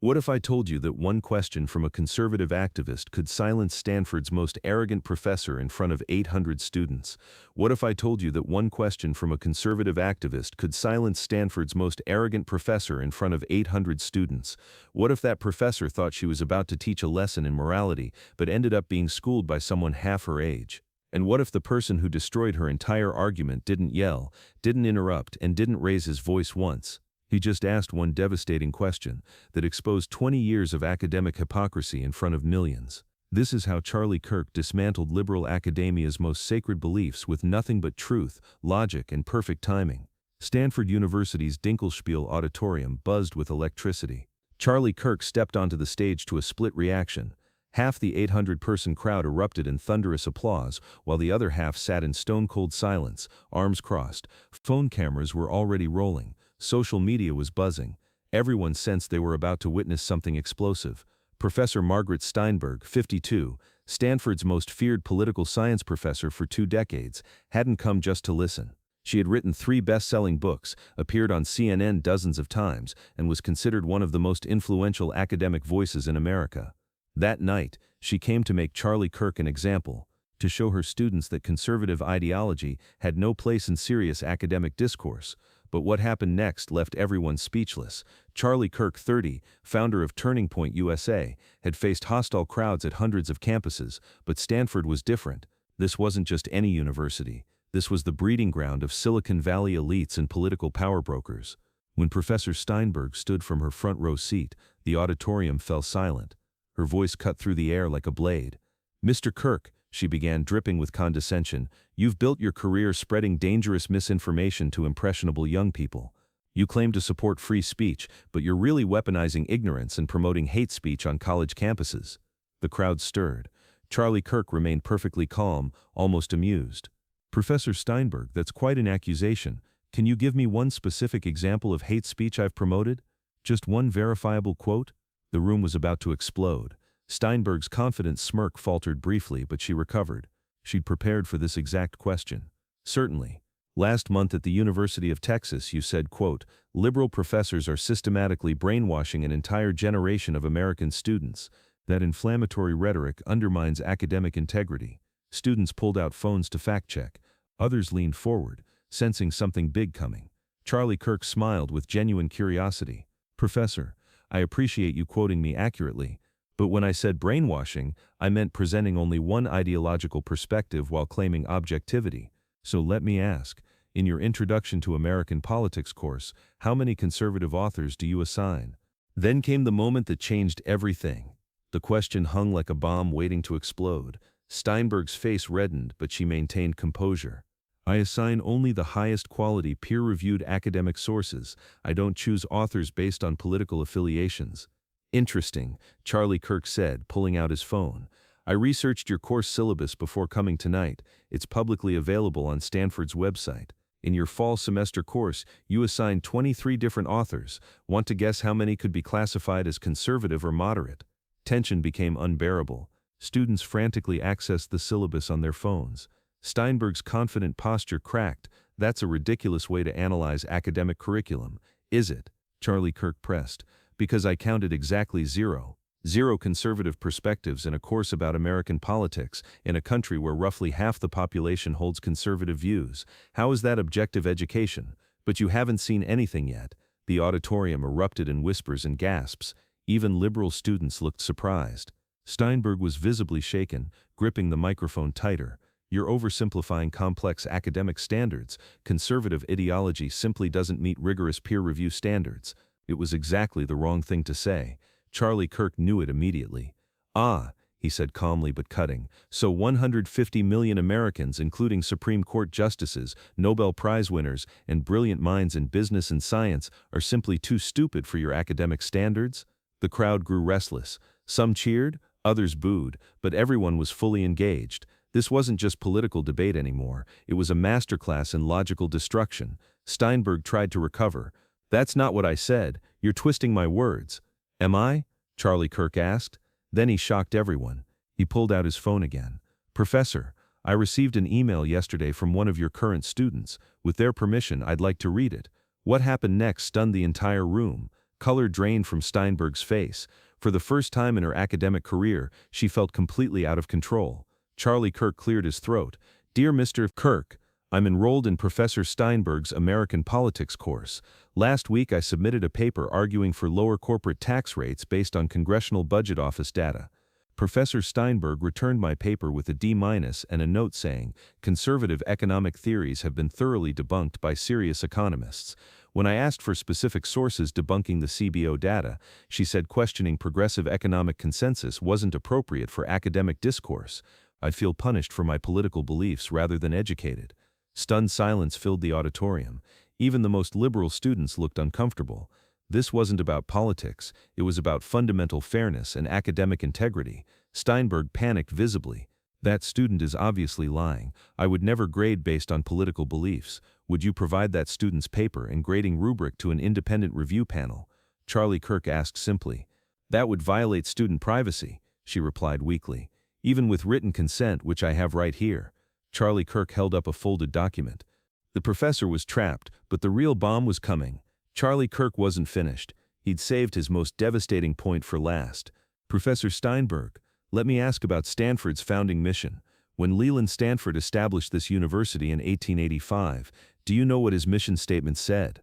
What if I told you that one question from a conservative activist could silence Stanford's most arrogant professor in front of 800 students? What if I told you that one question from a conservative activist could silence Stanford's most arrogant professor in front of 800 students? What if that professor thought she was about to teach a lesson in morality, but ended up being schooled by someone half her age? And what if the person who destroyed her entire argument didn't yell, didn't interrupt, and didn't raise his voice once? He just asked one devastating question that exposed 20 years of academic hypocrisy in front of millions. This is how Charlie Kirk dismantled liberal academia's most sacred beliefs with nothing but truth, logic, and perfect timing. Stanford University's Dinkelspiel auditorium buzzed with electricity. Charlie Kirk stepped onto the stage to a split reaction. Half the 800-person crowd erupted in thunderous applause, while the other half sat in stone-cold silence, arms crossed. Phone cameras were already rolling. Social media was buzzing. Everyone sensed they were about to witness something explosive. Professor Margaret Steinberg, 52, Stanford's most feared political science professor for 2 decades, hadn't come just to listen. She had written 3 best-selling books, appeared on CNN dozens of times, and was considered one of the most influential academic voices in America. That night, she came to make Charlie Kirk an example, to show her students that conservative ideology had no place in serious academic discourse. But what happened next left everyone speechless. Charlie Kirk, 30, founder of Turning Point USA, had faced hostile crowds at hundreds of campuses, but Stanford was different. This wasn't just any university. This was the breeding ground of Silicon Valley elites and political power brokers. When Professor Steinberg stood from her front row seat, the auditorium fell silent. Her voice cut through the air like a blade. "Mr. Kirk," she began, dripping with condescension, "you've built your career spreading dangerous misinformation to impressionable young people. You claim to support free speech, but you're really weaponizing ignorance and promoting hate speech on college campuses." The crowd stirred. Charlie Kirk remained perfectly calm, almost amused. "Professor Steinberg, that's quite an accusation. Can you give me one specific example of hate speech I've promoted? Just one verifiable quote?" The room was about to explode. Steinberg's confident smirk faltered briefly, but she recovered. She'd prepared for this exact question. "Certainly. Last month at the University of Texas you said, quote, 'Liberal professors are systematically brainwashing an entire generation of American students. That inflammatory rhetoric undermines academic integrity.'" Students pulled out phones to fact-check. Others leaned forward, sensing something big coming. Charlie Kirk smiled with genuine curiosity. "Professor, I appreciate you quoting me accurately. But when I said brainwashing, I meant presenting only one ideological perspective while claiming objectivity. So let me ask, in your Introduction to American Politics course, how many conservative authors do you assign?" Then came the moment that changed everything. The question hung like a bomb waiting to explode. Steinberg's face reddened, but she maintained composure. "I assign only the highest quality peer-reviewed academic sources. I don't choose authors based on political affiliations." "Interesting," Charlie Kirk said, pulling out his phone. "I researched your course syllabus before coming tonight. It's publicly available on Stanford's website. In your fall semester course, you assigned 23 different authors. Want to guess how many could be classified as conservative or moderate?" Tension became unbearable. Students frantically accessed the syllabus on their phones. Steinberg's confident posture cracked. "That's a ridiculous way to analyze academic curriculum, is it?" Charlie Kirk pressed. "Because I counted exactly 0. 0 conservative perspectives in a course about American politics in a country where roughly half the population holds conservative views. How is that objective education? But you haven't seen anything yet." The auditorium erupted in whispers and gasps. Even liberal students looked surprised. Steinberg was visibly shaken, gripping the microphone tighter. "You're oversimplifying complex academic standards. Conservative ideology simply doesn't meet rigorous peer review standards." It was exactly the wrong thing to say. Charlie Kirk knew it immediately. "Ah," he said calmly but cutting, "so 150 million Americans, including Supreme Court justices, Nobel Prize winners, and brilliant minds in business and science, are simply too stupid for your academic standards?" The crowd grew restless. Some cheered, others booed, but everyone was fully engaged. This wasn't just political debate anymore. It was a masterclass in logical destruction. Steinberg tried to recover. "That's not what I said. You're twisting my words." "Am I?" Charlie Kirk asked. Then he shocked everyone. He pulled out his phone again. "Professor, I received an email yesterday from one of your current students. With their permission, I'd like to read it." What happened next stunned the entire room. Color drained from Steinberg's face. For the first time in her academic career, she felt completely out of control. Charlie Kirk cleared his throat. "Dear Mr. Kirk, I'm enrolled in Professor Steinberg's American Politics course. Last week I submitted a paper arguing for lower corporate tax rates based on Congressional Budget Office data. Professor Steinberg returned my paper with a D- and a note saying, conservative economic theories have been thoroughly debunked by serious economists. When I asked for specific sources debunking the CBO data, she said questioning progressive economic consensus wasn't appropriate for academic discourse. I'd feel punished for my political beliefs rather than educated." Stunned silence filled the auditorium. Even the most liberal students looked uncomfortable. This wasn't about politics, it was about fundamental fairness and academic integrity. Steinberg panicked visibly. "That student is obviously lying. I would never grade based on political beliefs. Would you provide that student's paper and grading rubric to an independent review panel?" Charlie Kirk asked simply. "That would violate student privacy," she replied weakly. "Even with written consent, which I have right here." Charlie Kirk held up a folded document. The professor was trapped, but the real bomb was coming. Charlie Kirk wasn't finished. He'd saved his most devastating point for last. "Professor Steinberg, let me ask about Stanford's founding mission. When Leland Stanford established this university in 1885, do you know what his mission statement said?"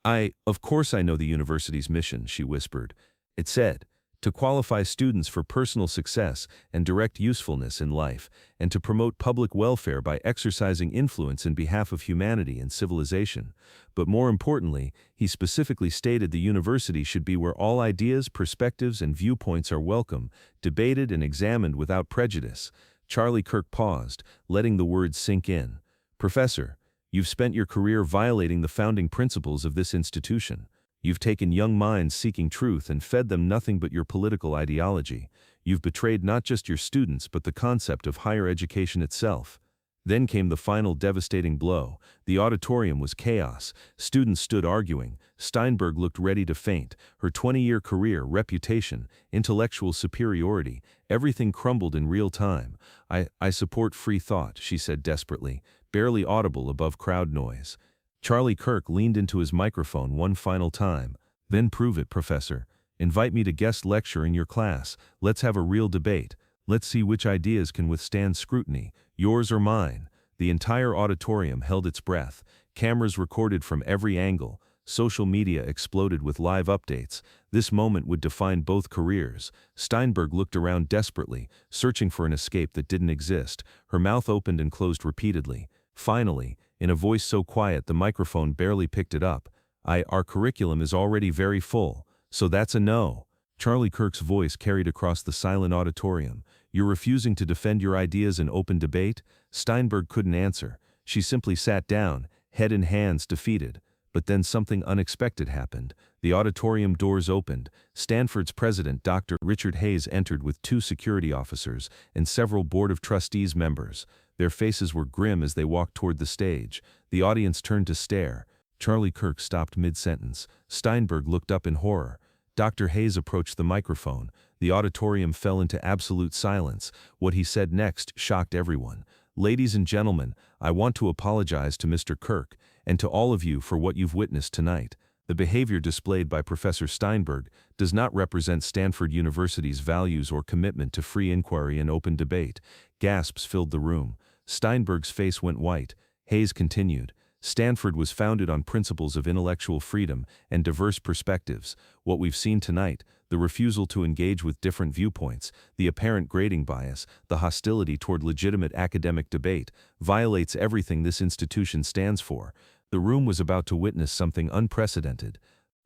Of course I know the university's mission," she whispered. "It said, to qualify students for personal success and direct usefulness in life, and to promote public welfare by exercising influence in behalf of humanity and civilization. But more importantly, he specifically stated the university should be where all ideas, perspectives, and viewpoints are welcome, debated and examined without prejudice." Charlie Kirk paused, letting the words sink in. "Professor, you've spent your career violating the founding principles of this institution. You've taken young minds seeking truth and fed them nothing but your political ideology. You've betrayed not just your students but the concept of higher education itself." Then came the final devastating blow. The auditorium was chaos. Students stood arguing. Steinberg looked ready to faint. Her 20-year career, reputation, intellectual superiority, everything crumbled in real time. I support free thought," she said desperately, barely audible above crowd noise. Charlie Kirk leaned into his microphone one final time. "Then prove it, Professor. Invite me to guest lecture in your class. Let's have a real debate. Let's see which ideas can withstand scrutiny, yours or mine." The entire auditorium held its breath. Cameras recorded from every angle. Social media exploded with live updates. This moment would define both careers. Steinberg looked around desperately, searching for an escape that didn't exist. Her mouth opened and closed repeatedly. Finally, in a voice so quiet the microphone barely picked it up, Our curriculum is already very full, so that's a no." Charlie Kirk's voice carried across the silent auditorium. "You're refusing to defend your ideas in open debate?" Steinberg couldn't answer. She simply sat down, head in hands, defeated. But then something unexpected happened. The auditorium doors opened. Stanford's president, Dr. Richard Hayes, entered with 2 security officers and several Board of Trustees members. Their faces were grim as they walked toward the stage. The audience turned to stare. Charlie Kirk stopped mid-sentence. Steinberg looked up in horror. Dr. Hayes approached the microphone. The auditorium fell into absolute silence. What he said next shocked everyone. "Ladies and gentlemen, I want to apologize to Mr. Kirk, and to all of you for what you've witnessed tonight. The behavior displayed by Professor Steinberg does not represent Stanford University's values or commitment to free inquiry and open debate." Gasps filled the room. Steinberg's face went white. Hayes continued. "Stanford was founded on principles of intellectual freedom and diverse perspectives. What we've seen tonight, the refusal to engage with different viewpoints, the apparent grading bias, the hostility toward legitimate academic debate, violates everything this institution stands for." The room was about to witness something unprecedented.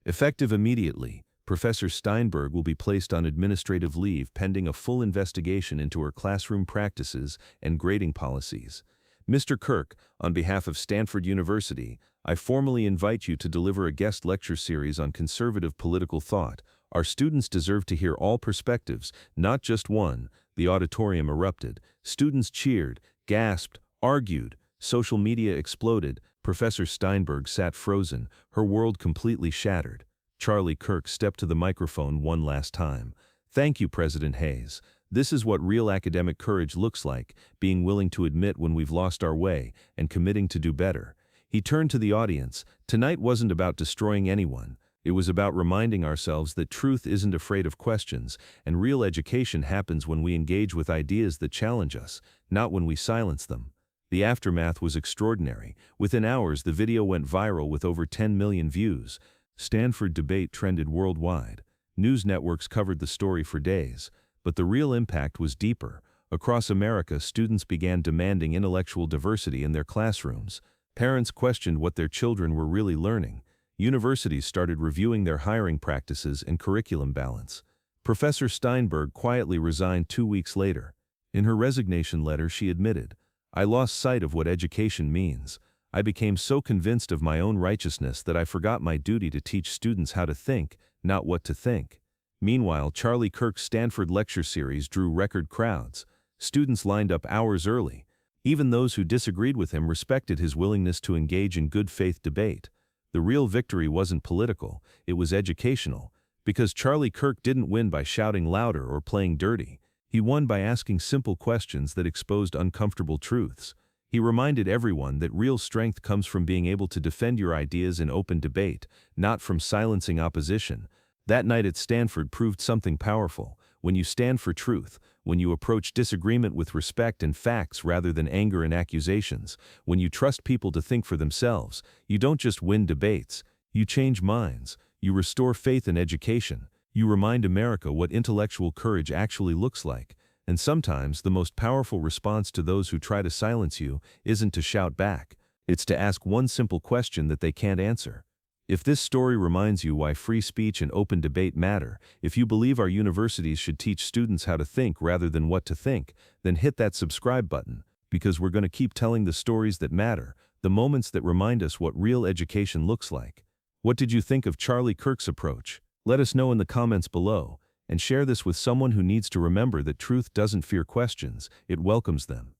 Effective immediately, Professor Steinberg will be placed on administrative leave pending a full investigation into her classroom practices and grading policies. Mr. Kirk, on behalf of Stanford University, I formally invite you to deliver a guest lecture series on conservative political thought. Our students deserve to hear all perspectives, not just one. The auditorium erupted. Students cheered, gasped, argued. Social media exploded. Professor Steinberg sat frozen, her world completely shattered. Charlie Kirk stepped to the microphone one last time. "Thank you, President Hayes. This is what real academic courage looks like, being willing to admit when we've lost our way and committing to do better." He turned to the audience. Tonight wasn't about destroying anyone. It was about reminding ourselves that truth isn't afraid of questions, and real education happens when we engage with ideas that challenge us, not when we silence them. The aftermath was extraordinary. Within hours, the video went viral with over 10 million views. Stanford debate trended worldwide. News networks covered the story for days. But the real impact was deeper. Across America, students began demanding intellectual diversity in their classrooms. Parents questioned what their children were really learning. Universities started reviewing their hiring practices and curriculum balance. Professor Steinberg quietly resigned 2 weeks later. In her resignation letter, she admitted, "I lost sight of what education means. I became so convinced of my own righteousness that I forgot my duty to teach students how to think, not what to think." Meanwhile, Charlie Kirk's Stanford lecture series drew record crowds. Students lined up hours early. Even those who disagreed with him respected his willingness to engage in good faith debate. The real victory wasn't political, it was educational, because Charlie Kirk didn't win by shouting louder or playing dirty. He won by asking simple questions that exposed uncomfortable truths. He reminded everyone that real strength comes from being able to defend your ideas in open debate, not from silencing opposition. That night at Stanford proved something powerful. When you stand for truth, when you approach disagreement with respect and facts rather than anger and accusations, when you trust people to think for themselves, you don't just win debates, you change minds, you restore faith in education, you remind America what intellectual courage actually looks like. And sometimes the most powerful response to those who try to silence you isn't to shout back, it's to ask one simple question that they can't answer. If this story reminds you why free speech and open debate matter, if you believe our universities should teach students how to think rather than what to think, then hit that subscribe button, because we're going to keep telling the stories that matter, the moments that remind us what real education looks like. What did you think of Charlie Kirk's approach? Let us know in the comments below, and share this with someone who needs to remember that truth doesn't fear questions, it welcomes them.